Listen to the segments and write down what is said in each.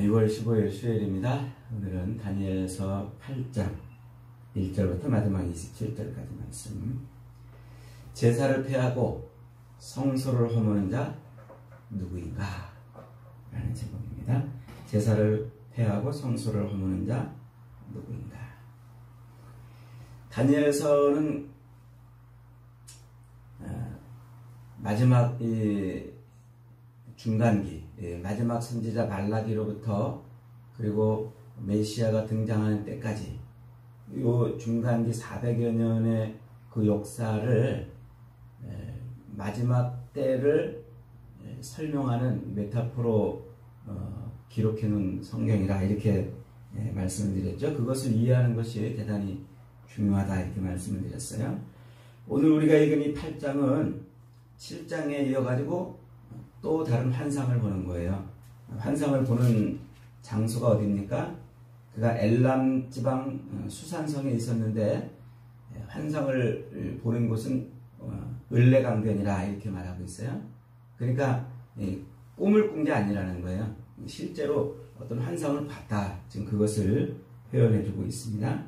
6월 15일 수요일입니다. 오늘은 다니엘서 8장 1절부터 마지막 27절까지 말씀. 제사를 폐하고 성소를 허무는 자 누구인가? 라는 제목입니다. 제사를 폐하고 성소를 허무는 자 누구인가? 다니엘서는 마지막 중간기, 마지막 선지자 말라기로부터 그리고 메시아가 등장하는 때까지 이 중간기 400여 년의 그 역사를 마지막 때를 설명하는 메타포로 기록해 놓은 성경이라 이렇게 말씀을 드렸죠. 그것을 이해하는 것이 대단히 중요하다 이렇게 말씀을 드렸어요. 오늘 우리가 읽은 이 8장은 7장에 이어가지고 또 다른 환상을 보는 거예요. 환상을 보는 장소가 어디입니까? 그가 엘람 지방 수산성에 있었는데 환상을 보는 곳은 을레강변이라 이렇게 말하고 있어요. 그러니까 꿈을 꾼 게 아니라는 거예요. 실제로 어떤 환상을 봤다. 지금 그것을 표현해 주고 있습니다.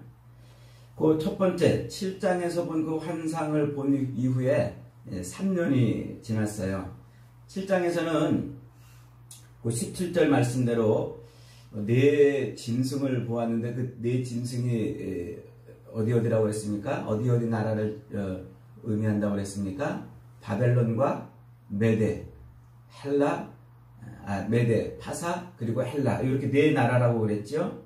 그 첫 번째 7장에서 본 그 환상을 본 이후에 3년이 지났어요. 7장에서는 그 17절 말씀대로 네 짐승을 보았는데 그 네 짐승이 어디라고 했습니까? 어디 나라를 의미한다고 했습니까? 바벨론과 메데, 헬라, 메데, 파사, 그리고 헬라 이렇게 네 나라라고 그랬죠.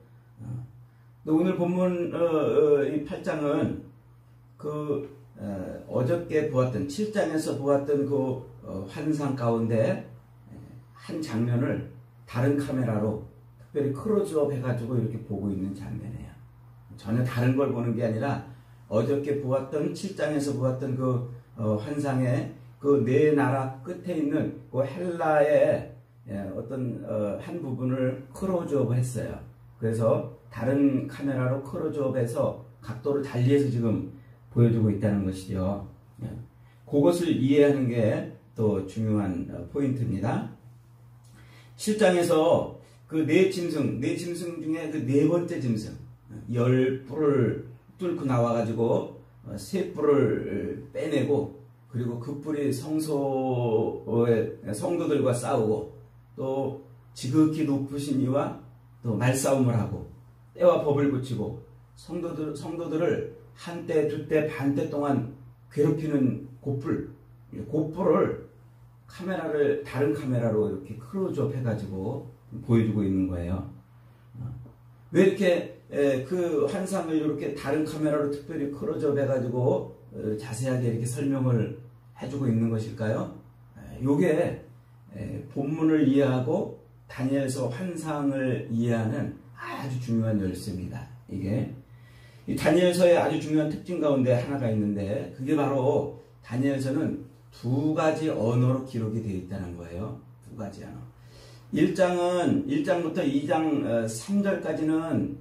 오늘 본문 이 8장은 그 어저께 보았던 7장에서 보았던 그 환상 가운데 한 장면을 다른 카메라로 특별히 클로즈업 해가지고 이렇게 보고 있는 장면이에요. 전혀 다른 걸 보는 게 아니라 어저께 보았던 7장에서 보았던 그 환상의 그 네 나라 끝에 있는 그 헬라의 어떤 한 부분을 클로즈업 했어요. 그래서 다른 카메라로 클로즈업해서 각도를 달리해서 지금 보여주고 있다는 것이죠. 그것을 이해하는 게 또 중요한 포인트입니다. 7장에서 그 네 짐승 중에 그 네 번째 짐승 10뿔을 뚫고 나와가지고 세 뿔을 빼내고 그리고 그 뿔이 성도들과 싸우고 또 지극히 높으신 이와 또 말싸움을 하고 때와 법을 붙이고 성도들을 한때, 두때, 반때 동안 괴롭히는 고뿔을 카메라를 다른 카메라로 이렇게 클로즈업 해가지고 보여주고 있는 거예요. 왜 이렇게 그 환상을 이렇게 다른 카메라로 특별히 클로즈업 해가지고 자세하게 이렇게 설명을 해주고 있는 것일까요? 요게 본문을 이해하고 다니엘서 환상을 이해하는 아주 중요한 열쇠입니다. 이게 이 다니엘서의 아주 중요한 특징 가운데 하나가 있는데 그게 바로 다니엘서는 두 가지 언어로 기록이 되어 있다는 거예요. 두 가지 언어. 1장부터 2장 3절까지는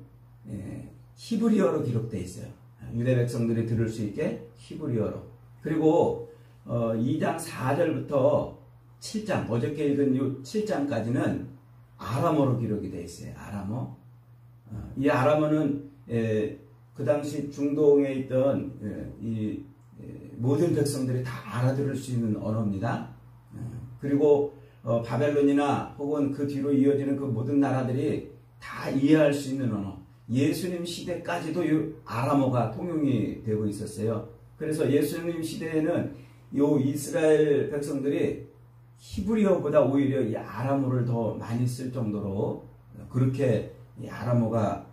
히브리어로 기록되어 있어요. 유대 백성들이 들을 수 있게 히브리어로. 그리고 2장 4절부터 7장, 어저께 읽은 이 7장까지는 아람어로 기록이 되어 있어요. 아람어. 이 아람어는 그 당시 중동에 있던 이 모든 백성들이 다 알아들을 수 있는 언어입니다. 그리고 바벨론이나 혹은 그 뒤로 이어지는 그 모든 나라들이 다 이해할 수 있는 언어. 예수님 시대까지도 이 아람어가 통용이 되고 있었어요. 그래서 예수님 시대에는 이 이스라엘 백성들이 히브리어보다 오히려 이 아람어를 더 많이 쓸 정도로 그렇게 이 아람어가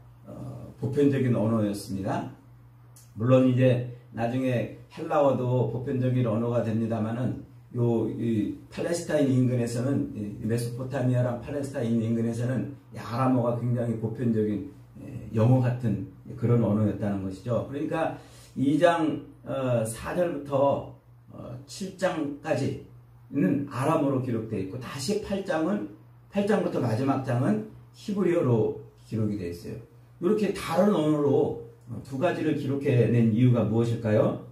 보편적인 언어였습니다. 물론 이제 나중에 헬라어도 보편적인 언어가 됩니다만은 이 팔레스타인 인근에서는 메소포타미아랑 팔레스타인 인근에서는 이 아람어가 굉장히 보편적인 영어 같은 그런 언어였다는 것이죠. 그러니까 2장 4절부터 7장까지는 아람어로 기록되어 있고 다시 8장부터 마지막 장은 히브리어로 기록이 되어 있어요. 이렇게 다른 언어로 두 가지를 기록해낸 이유가 무엇일까요?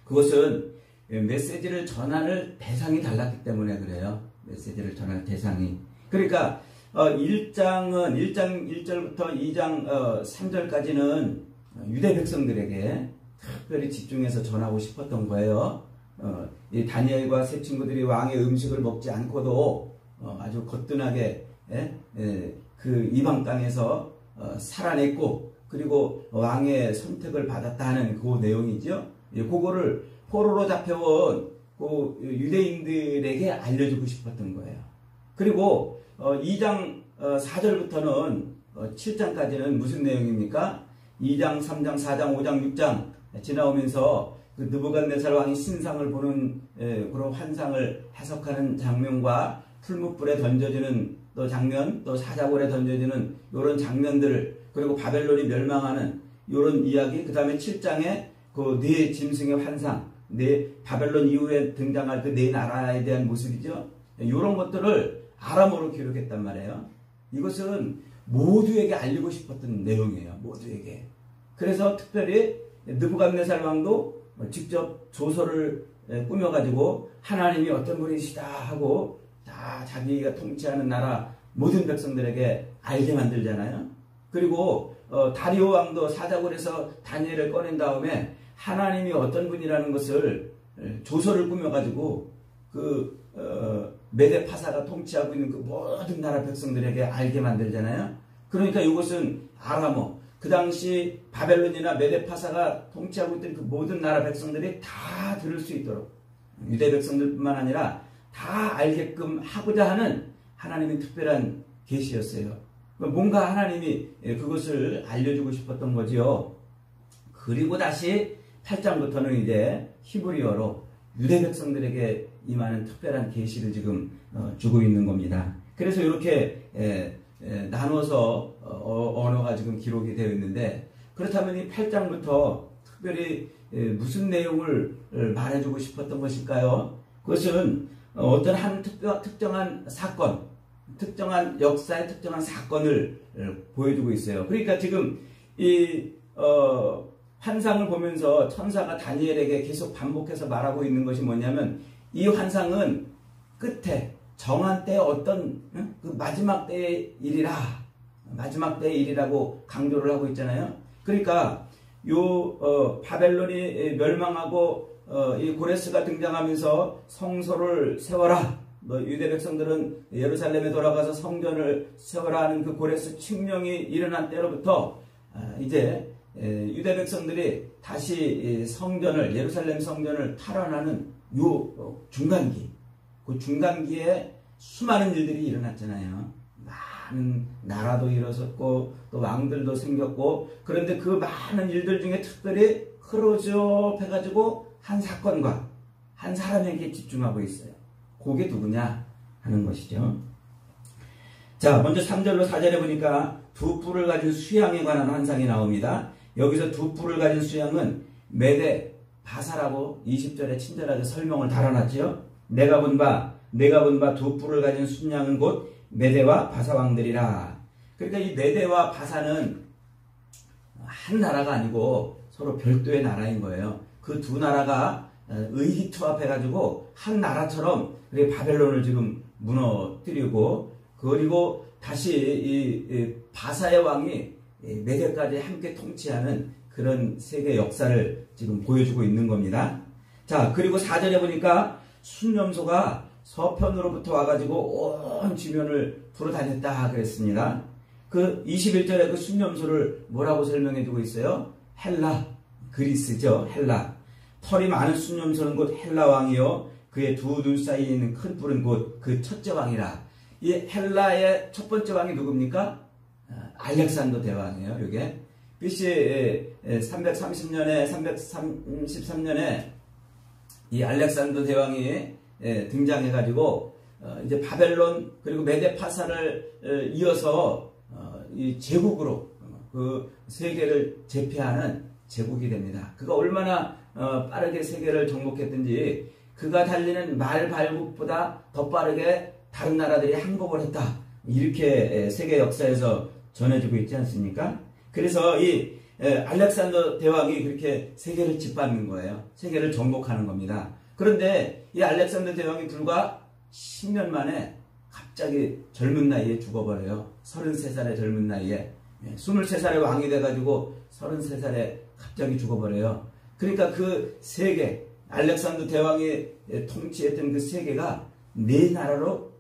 그것은 메시지를 전하는 대상이 달랐기 때문에 그래요. 메시지를 전할 대상이. 그러니까 1장은 1장 1절부터 2장 3절까지는 유대 백성들에게 특별히 집중해서 전하고 싶었던 거예요. 이 다니엘과 세 친구들이 왕의 음식을 먹지 않고도 아주 거뜬하게 그 이방 땅에서 살아냈고, 그리고 왕의 선택을 받았다는 그 내용이죠. 그거를 포로로 잡혀온 그 유대인들에게 알려주고 싶었던 거예요. 그리고 2장 4절부터는 7장까지는 무슨 내용입니까? 2장, 3장, 4장, 5장, 6장 지나오면서 그 느부갓네살 왕이 신상을 보는 그런 환상을 해석하는 장면과 풀무불에 던져지는 또 장면, 또 사자골에 던져지는 이런 장면들, 그리고 바벨론이 멸망하는 이런 이야기, 그 다음에 7장에 그 네 짐승의 환상, 바벨론 이후에 등장할 그 네 나라에 대한 모습이죠. 이런 것들을 아람어로 기록했단 말이에요. 이것은 모두에게 알리고 싶었던 내용이에요. 모두에게. 그래서 특별히 느부갓네살 왕도 직접 조서를 꾸며가지고 하나님이 어떤 분이시다 하고 다 자기가 통치하는 나라 모든 백성들에게 알게 만들잖아요. 그리고 다리오 왕도 사자굴에서 다니엘을 꺼낸 다음에 하나님이 어떤 분이라는 것을 조서를 꾸며가지고 그 메데파사가 통치하고 있는 그 모든 나라 백성들에게 알게 만들잖아요. 그러니까 이것은 아람어, 그 당시 바벨론이나 메데파사가 통치하고 있던 그 모든 나라 백성들이 다 들을 수 있도록, 유대 백성들뿐만 아니라 다 알게끔 하고자 하는 하나님의 특별한 계시였어요. 뭔가 하나님이 그것을 알려주고 싶었던 거지요. 그리고 다시 8장부터는 이제 히브리어로 유대 백성들에게 임하는 특별한 계시를 지금 주고 있는 겁니다. 그래서 이렇게 나눠서 언어가 지금 기록이 되어 있는데, 그렇다면 이 8장부터 특별히 무슨 내용을 말해주고 싶었던 것일까요? 그것은 어떤 한 특정한 사건, 특정한 역사의 특정한 사건을 보여주고 있어요. 그러니까 지금 이 환상을 보면서 천사가 다니엘에게 계속 반복해서 말하고 있는 것이 뭐냐면, 이 환상은 끝에 정한 때의 어떤 그 마지막 때의 일이라, 마지막 때의 일이라고 강조를 하고 있잖아요. 그러니까 요 바벨론이 멸망하고 이 고레스가 등장하면서 성소를 세워라, 유대 백성들은 예루살렘에 돌아가서 성전을 세워라 하는 그 고레스 칙령이 일어난 때로부터 이제 유대 백성들이 다시 성전을, 예루살렘 성전을 탈환하는 요 중간기, 그 중간기에 수많은 일들이 일어났잖아요. 많은 나라도 일어섰고 또 왕들도 생겼고, 그런데 그 많은 일들 중에 특별히 크로즈업해가지고 한 사건과 한 사람에게 집중하고 있어요. 그게 누구냐 하는 것이죠. 자, 먼저 3절로 4절에 보니까 두 뿔을 가진 수양에 관한 환상이 나옵니다. 여기서 두 뿔을 가진 수양은 메데 바사라고 20절에 친절하게 설명을 달아놨죠. 내가 본 바 두 뿔을 가진 순양은 곧 메데와 바사 왕들이라. 그러니까 이 메데와 바사는 한 나라가 아니고 서로 별도의 나라인 거예요. 그 두 나라가 의기투합해가지고 한 나라처럼 바벨론을 지금 무너뜨리고, 그리고 다시 이 바사의 왕이 메데까지 함께 통치하는 그런 세계 역사를 지금 보여주고 있는 겁니다. 자, 그리고 4절에 보니까 순념소가 서편으로부터 와가지고 온 지면을 돌아다녔다 그랬습니다. 그 21절에 그 순념소를 뭐라고 설명해주고 있어요? 헬라, 그리스죠. 헬라. 털이 많은 순념소는 곧 헬라 왕이요, 그의 두 눈 사이에 있는 큰 뿔은 곧 그 첫째 왕이라. 이 헬라의 첫 번째 왕이 누굽니까? 알렉산더 대왕이에요. 이게 BC 330년에 333년에 이 알렉산더 대왕이 등장해가지고 이제 바벨론 그리고 메데파사를 이어서 이 제국으로 그 세계를 제패하는 제국이 됩니다. 그가 얼마나 빠르게 세계를 정복했든지 그가 달리는 말 발굽보다 더 빠르게 다른 나라들이 항복을 했다. 이렇게 세계 역사에서 전해지고 있지 않습니까? 그래서 이 알렉산더 대왕이 그렇게 세계를 짓밟는 거예요. 세계를 정복하는 겁니다. 그런데 이 알렉산더 대왕이 불과 10년 만에 갑자기 젊은 나이에 죽어버려요. 33살의 젊은 나이에. 23살의 왕이 돼가지고 33살에 갑자기 죽어버려요. 그러니까 그 세계, 알렉산더 대왕이 통치했던 그 세계가 네 나라로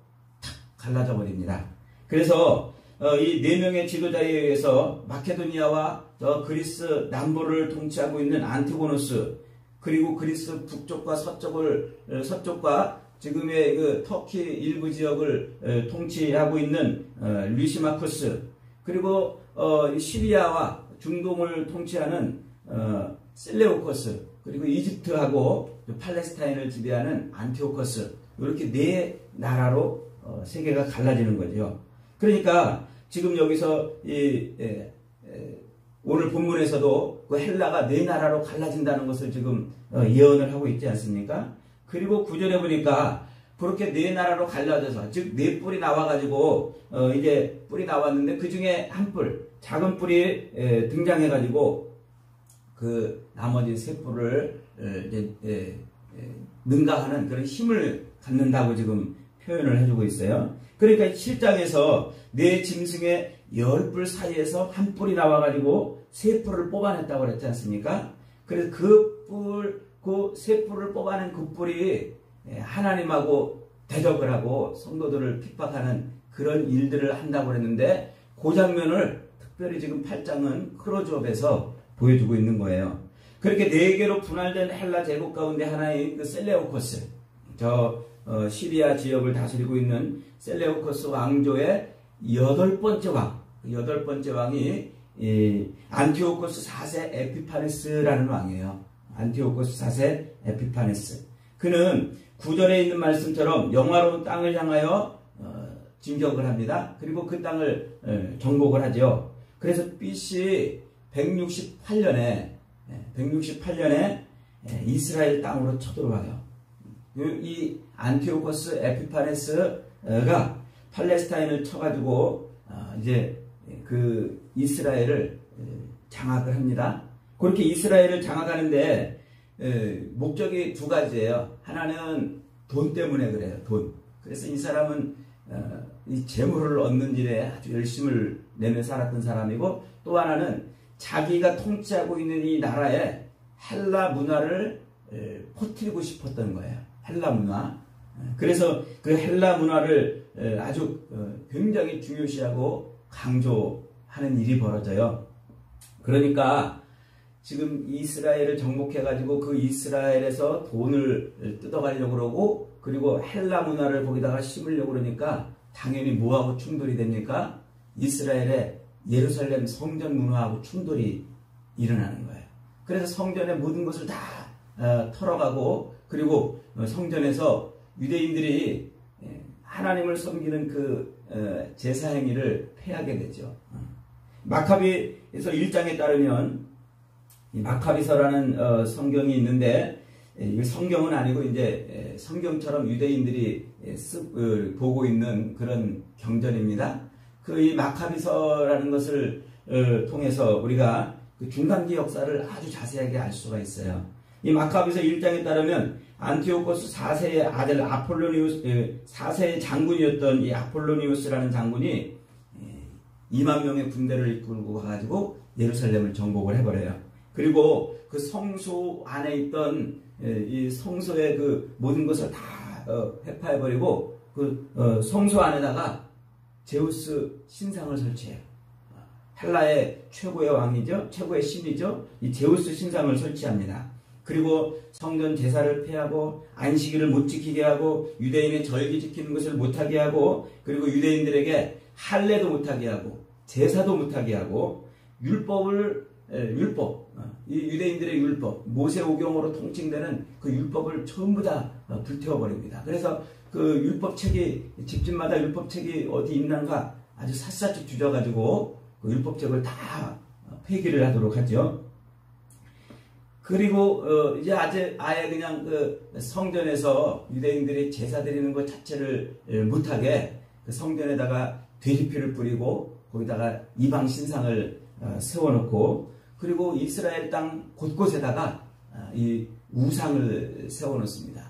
탁 갈라져 버립니다. 그래서 이 네 명의 지도자에 의해서 마케도니아와 그리스 남부를 통치하고 있는 안티고노스, 그리고 그리스 북쪽과 서쪽과 지금의 그 터키 일부 지역을 통치하고 있는 리시마쿠스, 그리고 시리아와 중동을 통치하는 셀레우코스, 그리고 이집트하고 팔레스타인을 지배하는 안티오코스, 이렇게 네 나라로 세계가 갈라지는 거죠. 그러니까 지금 여기서 오늘 본문에서도 그 헬라가 네 나라로 갈라진다는 것을 지금 예언을 하고 있지 않습니까? 그리고 9절에 보니까 그렇게 네 나라로 갈라져서, 즉 네 뿔이 나와가지고 이제 뿔이 나왔는데 그 중에 한 뿔, 작은 뿔이 등장해가지고 그 나머지 세 뿔을 이제 능가하는 그런 힘을 갖는다고 지금 표현을 해주고 있어요. 그러니까 7장에서 네 짐승의 10뿔 사이에서 한 뿔이 나와가지고 세 뿔을 뽑아냈다고 그랬지 않습니까? 그래서 그 세 뿔을 뽑아낸 그 뿔이 하나님하고 대적을 하고 성도들을 핍박하는 그런 일들을 한다고 그랬는데, 그 장면을 특별히 지금 8장은 크로즈업에서 보여주고 있는 거예요. 그렇게 네 개로 분할된 헬라 제국 가운데 하나인 그 셀레우코스, 시리아 지역을 다스리고 있는 셀레우코스 왕조의 8번째 왕, 8번째 왕이 안티오코스 4세 에피파네스라는 왕이에요. 안티오코스 4세 에피파네스. 그는 9절에 있는 말씀처럼 영화로운 땅을 향하여 진격을 합니다. 그리고 그 땅을 정복을 하죠. 그래서 BC 168년에 이스라엘 땅으로 쳐들어와요. 이 안티오코스 에피파네스가 팔레스타인을 쳐가지고 이제 그 이스라엘을 장악을 합니다. 그렇게 이스라엘을 장악하는데 목적이 두 가지예요. 하나는 돈 때문에 그래요. 돈. 그래서 이 사람은 이 재물을 얻는 일에 아주 열심을 내며 살았던 사람이고, 또 하나는 자기가 통치하고 있는 이 나라에 헬라 문화를 퍼뜨리고 싶었던 거예요. 헬라 문화. 그래서 그 헬라 문화를 아주 굉장히 중요시하고 강조하는 일이 벌어져요. 그러니까 지금 이스라엘을 정복해가지고 그 이스라엘에서 돈을 뜯어가려고 그러고, 그리고 헬라 문화를 거기다가 심으려고 그러니까 당연히 뭐하고 충돌이 됩니까? 이스라엘의 예루살렘 성전 문화하고 충돌이 일어나는 거예요. 그래서 성전의 모든 것을 다 털어가고, 그리고 성전에서 유대인들이 하나님을 섬기는 그 제사 행위를 폐하게 되죠. 마카비에서 1장에 따르면 이 마카비서라는 성경이 있는데, 이 성경은 아니고 이제 성경처럼 유대인들이 보고 있는 그런 경전입니다. 그 이 마카비서라는 것을 통해서 우리가 그 중간기 역사를 아주 자세하게 알 수가 있어요. 이 마카비서 1장에 따르면 안티오코스 4세의 아들 아폴로니우스, 4세의 장군이었던 이 아폴로니우스라는 장군이 2만 명의 군대를 이끌고 가가지고 예루살렘을 정복을 해버려요. 그리고 그 성소 안에 있던 이 성소의 그 모든 것을 다 회파해버리고 그 성소 안에다가 제우스 신상을 설치해요. 헬라의 최고의 왕이죠. 최고의 신이죠. 이 제우스 신상을 설치합니다. 그리고 성전 제사를 폐하고 안식일을 못 지키게 하고 유대인의 절기 지키는 것을 못하게 하고, 그리고 유대인들에게 할례도 못하게 하고 제사도 못하게 하고 이 유대인들의 율법, 모세오경으로 통칭되는 그 율법을 전부 다 불태워버립니다. 그래서 그 율법책이, 집집마다 율법책이 어디 있는가 아주 샅샅이 뒤져가지고 그 율법책을 다 폐기를 하도록 하죠. 그리고 이제 아예 그냥 그 성전에서 유대인들이 제사 드리는 것 자체를 못하게 그 성전에다가 돼지피를 뿌리고 거기다가 이방 신상을 세워놓고, 그리고 이스라엘 땅 곳곳에다가 이 우상을 세워놓습니다.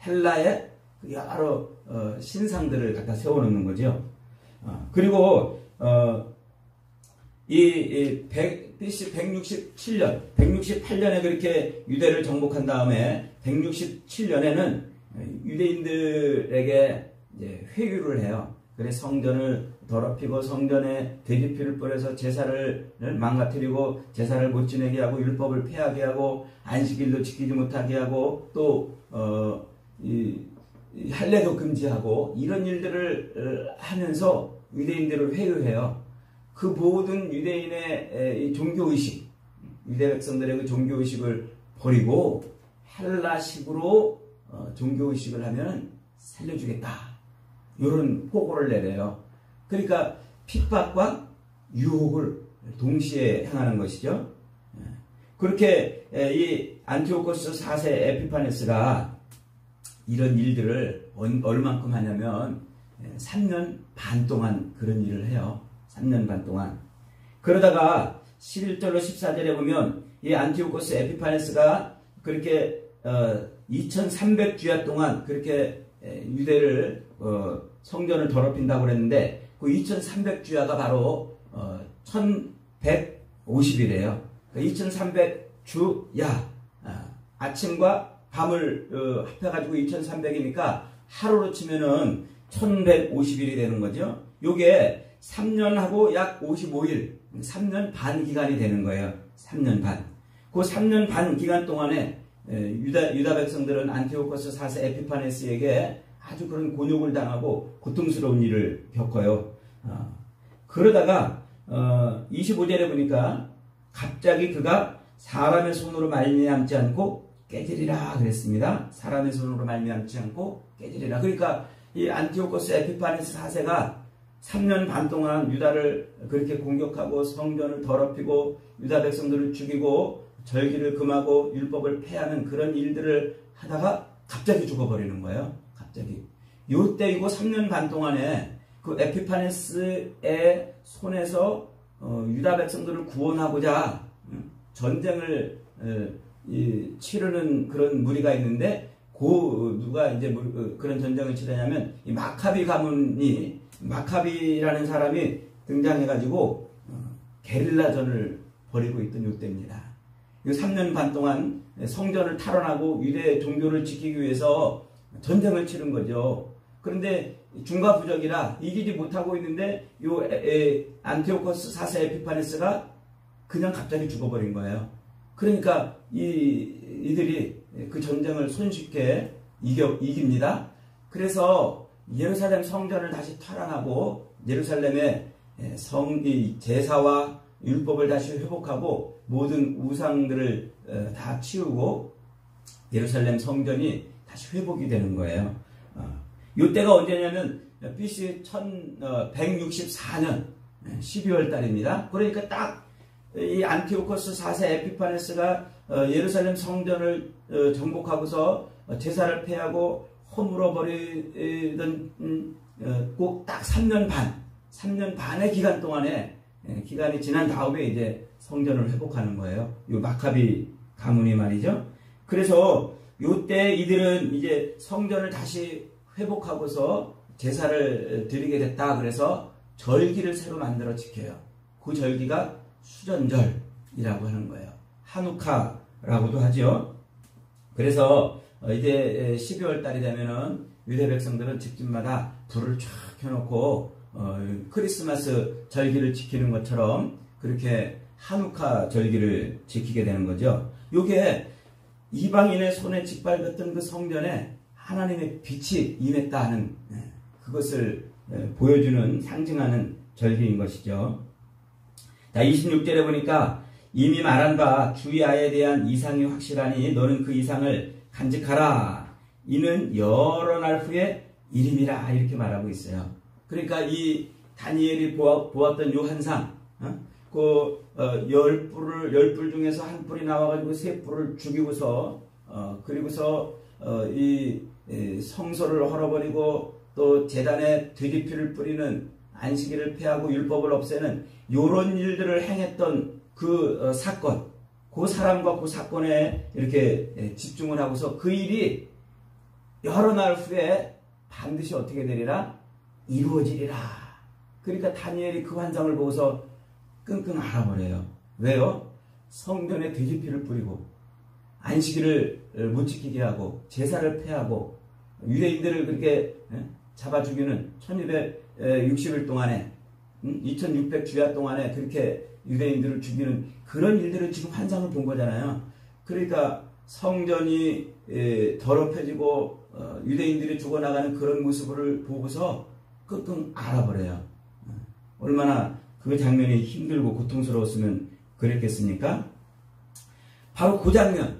헬라의 여러 신상들을 갖다 세워놓는 거죠. 그리고 BC 168년에 그렇게 유대를 정복한 다음에 167년에는 유대인들에게 이제 회유를 해요. 그래서 성전을 더럽히고 성전에 돼지피를 뿌려서 제사를 망가뜨리고 제사를 못 지내게 하고 율법을 폐하게 하고 안식일도 지키지 못하게 하고 또 할례도 금지하고 이런 일들을 하면서 유대인들을 회유해요. 그 모든 유대인의 종교의식, 유대 백성들의 그 종교의식을 버리고 헬라식으로 종교의식을 하면 살려주겠다. 이런 포고를 내려요. 그러니까 핍박과 유혹을 동시에 행하는 것이죠. 그렇게 이 안티오코스 4세 에피파네스가 이런 일들을 얼만큼 하냐면 3년 반 동안 그런 일을 해요. 3년 반 동안. 그러다가 11절로 14절에 보면 이 안티오코스 에피파네스가 그렇게 2300주야 동안 그렇게 유대를 성전을 더럽힌다고 그랬는데 그 2300주야가 바로 1150이래요. 그러니까 2300주야 아침과 밤을 합해가지고 2300이니까 하루로 치면은 1150일이 되는 거죠. 요게 3년하고 약 55일, 3년 반 기간이 되는 거예요. 3년 반. 그 3년 반 기간 동안에 유다 백성들은 안티오코스 4세 에피파네스에게 아주 그런 곤욕을 당하고 고통스러운 일을 겪어요. 그러다가 25절에 보니까 갑자기 그가 사람의 손으로 말미암지 않고 깨지리라 그랬습니다. 사람의 손으로 말미암지 않고 깨지리라. 그러니까 이 안티오코스 에피파네스 4세가 3년 반 동안 유다를 그렇게 공격하고 성전을 더럽히고 유다 백성들을 죽이고 절기를 금하고 율법을 폐하는 그런 일들을 하다가 갑자기 죽어버리는 거예요. 갑자기. 요때이고 3년 반 동안에 그 에피파네스의 손에서 유다 백성들을 구원하고자 전쟁을 치르는 그런 무리가 있는데 누가 이제 그런 전쟁을 치르냐면 이 마카비 가문이 마카비라는 사람이 등장해가지고 게릴라전을 벌이고 있던 요때입니다. 이 3년 반 동안 성전을 탈환하고 유대 종교를 지키기 위해서 전쟁을 치른 거죠. 그런데 중과부적이라 이기지 못하고 있는데 요 안티오코스 4세 에피파네스가 그냥 갑자기 죽어버린 거예요. 그러니까 이들이 그 전쟁을 손쉽게 이깁니다. 그래서 예루살렘 성전을 다시 탈환하고 예루살렘의 제사와 율법을 다시 회복하고 모든 우상들을 다 치우고 예루살렘 성전이 다시 회복이 되는 거예요. 이때가 언제냐면 BC 1164년 12월 달입니다. 그러니까 딱 이 안티오코스 4세 에피파네스가 예루살렘 성전을 정복하고서 제사를 폐하고 허물어 버리던 꼭 딱 3년 반의 기간 동안에 기간이 지난 다음에 이제 성전을 회복하는 거예요. 요 마카비 가문이 말이죠. 그래서 요때 이들은 이제 성전을 다시 회복하고서 제사를 드리게 됐다. 그래서 절기를 새로 만들어 지켜요. 그 절기가 수전절이라고 하는 거예요. 하누카라고도 하죠. 그래서 이제 12월 달이 되면은 유대 백성들은 집집마다 불을 쫙 켜놓고 크리스마스 절기를 지키는 것처럼 그렇게 하누카 절기를 지키게 되는 거죠. 요게 이방인의 손에 짓밟았던 그 성전에 하나님의 빛이 임했다 하는 그것을 보여주는 상징하는 절기인 것이죠. 자, 26절에 보니까 이미 말한 바 주야에 대한 이상이 확실하니 너는 그 이상을 간직하라. 이는 여러 날 후에 일임이라 이렇게 말하고 있어요. 그러니까 이 다니엘이 보았던 요 한상, 열 뿔 중에서 한 뿔이 나와가지고 세 뿔을 죽이고서 그리고서 이 성소를 헐어버리고 또 제단에 돼지피를 뿌리는 안식일을 폐하고 율법을 없애는 요런 일들을 행했던 그 사건, 그 사람과 그 사건에 이렇게 집중을 하고서 그 일이 여러 날 후에 반드시 어떻게 되리라? 이루어지리라. 그러니까 다니엘이 그 환상을 보고서 끙끙 앓아버려요. 왜요? 성전에 돼지피를 뿌리고 안식일을 못 지키게 하고 제사를 폐하고 유대인들을 그렇게 잡아 죽이는 1260일 동안에 2600주야 동안에 그렇게 유대인들을 죽이는 그런 일들을 지금 환상을 본 거잖아요. 그러니까 성전이 더럽혀지고 유대인들이 죽어나가는 그런 모습을 보고서 끙끙 앓아버려요. 얼마나 그 장면이 힘들고 고통스러웠으면 그랬겠습니까? 바로 그 장면을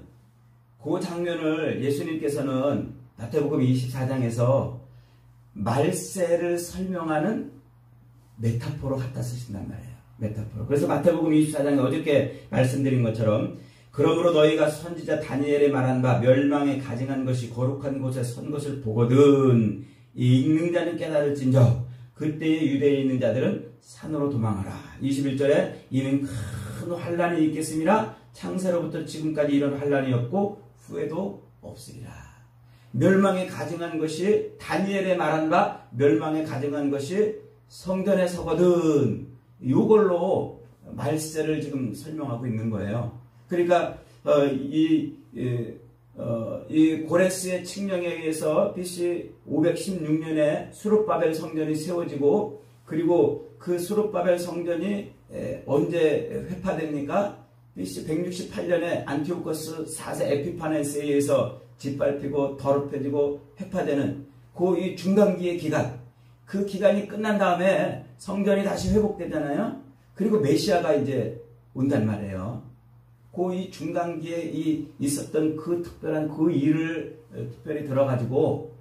예수님께서는 마태복음 24장에서 말세를 설명하는 메타포로 갖다 쓰신단 말이에요. 메타포로. 그래서 마태복음 24장에 어저께 말씀드린 것처럼 그러므로 너희가 선지자 다니엘의 말한 바 멸망에 가증한 것이 거룩한 곳에 선 것을 보거든 이 읽는 자는 깨달을진저 그때에 유대에 있는 자들은 산으로 도망하라. 21절에 이는 큰 환란이 있겠음이라 창세로부터 지금까지 이런 환란이 없고 후에도 없으리라. 멸망에 가증한 것이 다니엘의 말한 바 멸망에 가증한 것이 성전에 서거든 이걸로 말세를 지금 설명하고 있는 거예요. 그러니까 이 고레스의 칙령에 의해서 BC 516년에 수룹바벨 성전이 세워지고 그리고 그 수룹바벨 성전이 언제 회파됩니까? BC 168년에 안티오코스 4세 에피파네스에 의해서 짓밟히고 더럽혀지고 회파되는 그 이 중간기의 기간, 그 기간이 끝난 다음에 성전이 다시 회복되잖아요. 그리고 메시아가 이제 온단 말이에요. 그 이 중간기에 있었던 그 특별한 그 일을 특별히 들어가지고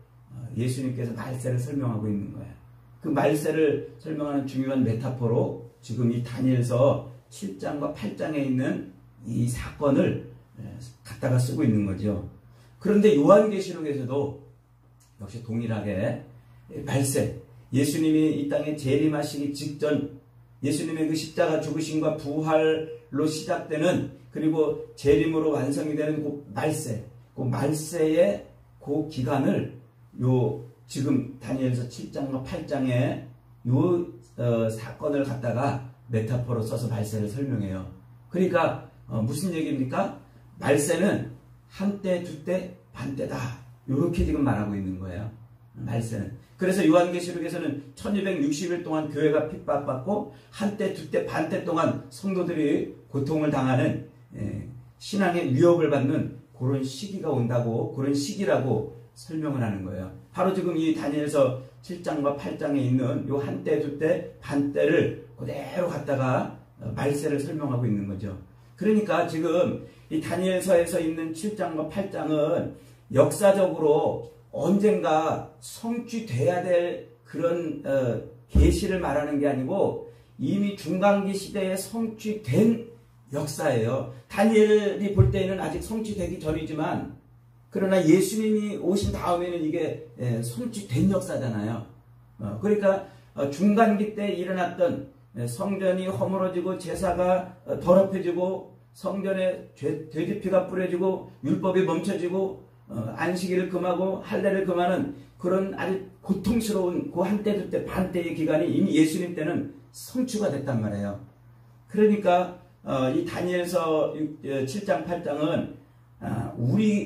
예수님께서 말세를 설명하고 있는 거예요. 그 말세를 설명하는 중요한 메타포로 지금 이 다니엘서 7장과 8장에 있는 이 사건을 갖다가 쓰고 있는 거죠. 그런데 요한계시록에서도 역시 동일하게 말세, 예수님이 이 땅에 재림하시기 직전 예수님의 그 십자가 죽으심과 부활로 시작되는 그리고 재림으로 완성이 되는 그 말세, 그 말세의 그 기간을 지금 다니엘서 7장과 8장에 사건을 갖다가 메타포로 써서 말세를 설명해요. 그러니까 무슨 얘기입니까? 말세는 한때, 두때, 반때다. 이렇게 지금 말하고 있는 거예요. 말세는. 그래서 요한계시록에서는 1260일 동안 교회가 핍박받고 한때, 두때, 반때 동안 성도들이 고통을 당하는 신앙의 위협을 받는 그런 시기가 온다고, 그런 시기라고 설명을 하는 거예요. 바로 지금 이 다니엘서 7장과 8장에 있는 요 한때, 두때, 반때를 그대로 갖다가 말세를 설명하고 있는 거죠. 그러니까 지금 이 다니엘서에서 있는 7장과 8장은 역사적으로 언젠가 성취돼야 될 그런 계시를 말하는 게 아니고 이미 중간기 시대에 성취된 역사예요. 다니엘이 볼 때에는 아직 성취되기 전이지만 그러나 예수님이 오신 다음에는 이게 성취된 역사잖아요. 그러니까 중간기 때 일어났던 성전이 허물어지고 제사가 더럽혀지고 성전에 돼지피가 뿌려지고 율법이 멈춰지고 안식일을 금하고 할례를 금하는 그런 아주 고통스러운 그 한때 두때 반때의 기간이 이미 예수님 때는 성취가 됐단 말이에요. 그러니까 이 다니엘서 7장 8장은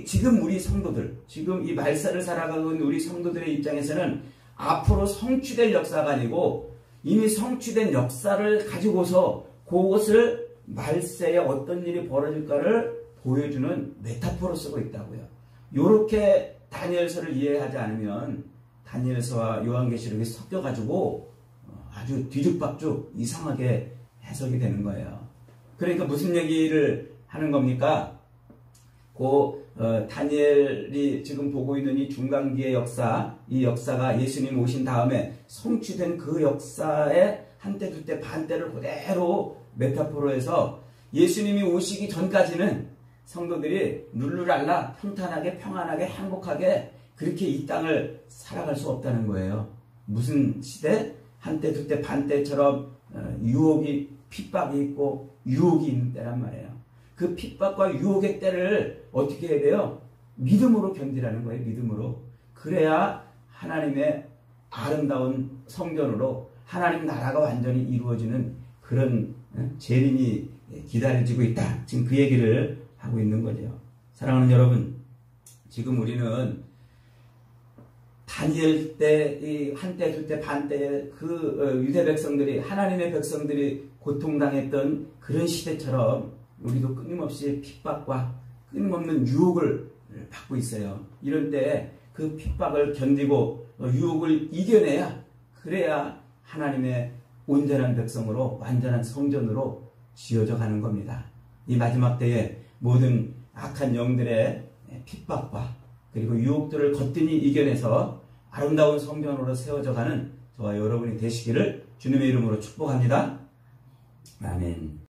지금 우리 성도들, 지금 이 말세를 살아가고 있는 우리 성도들의 입장에서는 앞으로 성취될 역사가 아니고 이미 성취된 역사를 가지고서 그것을 말세에 어떤 일이 벌어질까를 보여주는 메타포로 쓰고 있다고요. 이렇게 다니엘서를 이해하지 않으면 다니엘서와 요한계시록이 섞여가지고 아주 뒤죽박죽 이상하게 해석이 되는 거예요. 그러니까 무슨 얘기를 하는 겁니까? 다니엘이 지금 보고 있는 이 중간기의 역사, 이 역사가 예수님 오신 다음에 성취된 그 역사의 한때, 두때, 반때를 그대로 메타포로 해서 예수님이 오시기 전까지는 성도들이 룰루랄라 평탄하게 평안하게 행복하게 그렇게 이 땅을 살아갈 수 없다는 거예요. 무슨 시대? 한때, 두때, 반때처럼 유혹이, 핍박이 있고 유혹이 있는 때란 말이에요. 그 핍박과 유혹의 때를 어떻게 해야 돼요? 믿음으로 견디라는 거예요. 믿음으로. 그래야 하나님의 아름다운 성전으로 하나님 나라가 완전히 이루어지는 그런 재림이 기다려지고 있다. 지금 그 얘기를 하고 있는 거죠. 사랑하는 여러분, 지금 우리는 다니엘 때, 한때, 둘때, 반때 그 유대 백성들이, 하나님의 백성들이 고통당했던 그런 시대처럼 우리도 끊임없이 핍박과 끊임없는 유혹을 받고 있어요. 이럴 때 그 핍박을 견디고 유혹을 이겨내야, 그래야 하나님의 온전한 백성으로, 완전한 성전으로 지어져 가는 겁니다. 이 마지막 때에 모든 악한 영들의 핍박과 그리고 유혹들을 거뜬히 이겨내서 아름다운 성전으로 세워져 가는 저와 여러분이 되시기를 주님의 이름으로 축복합니다. 아멘.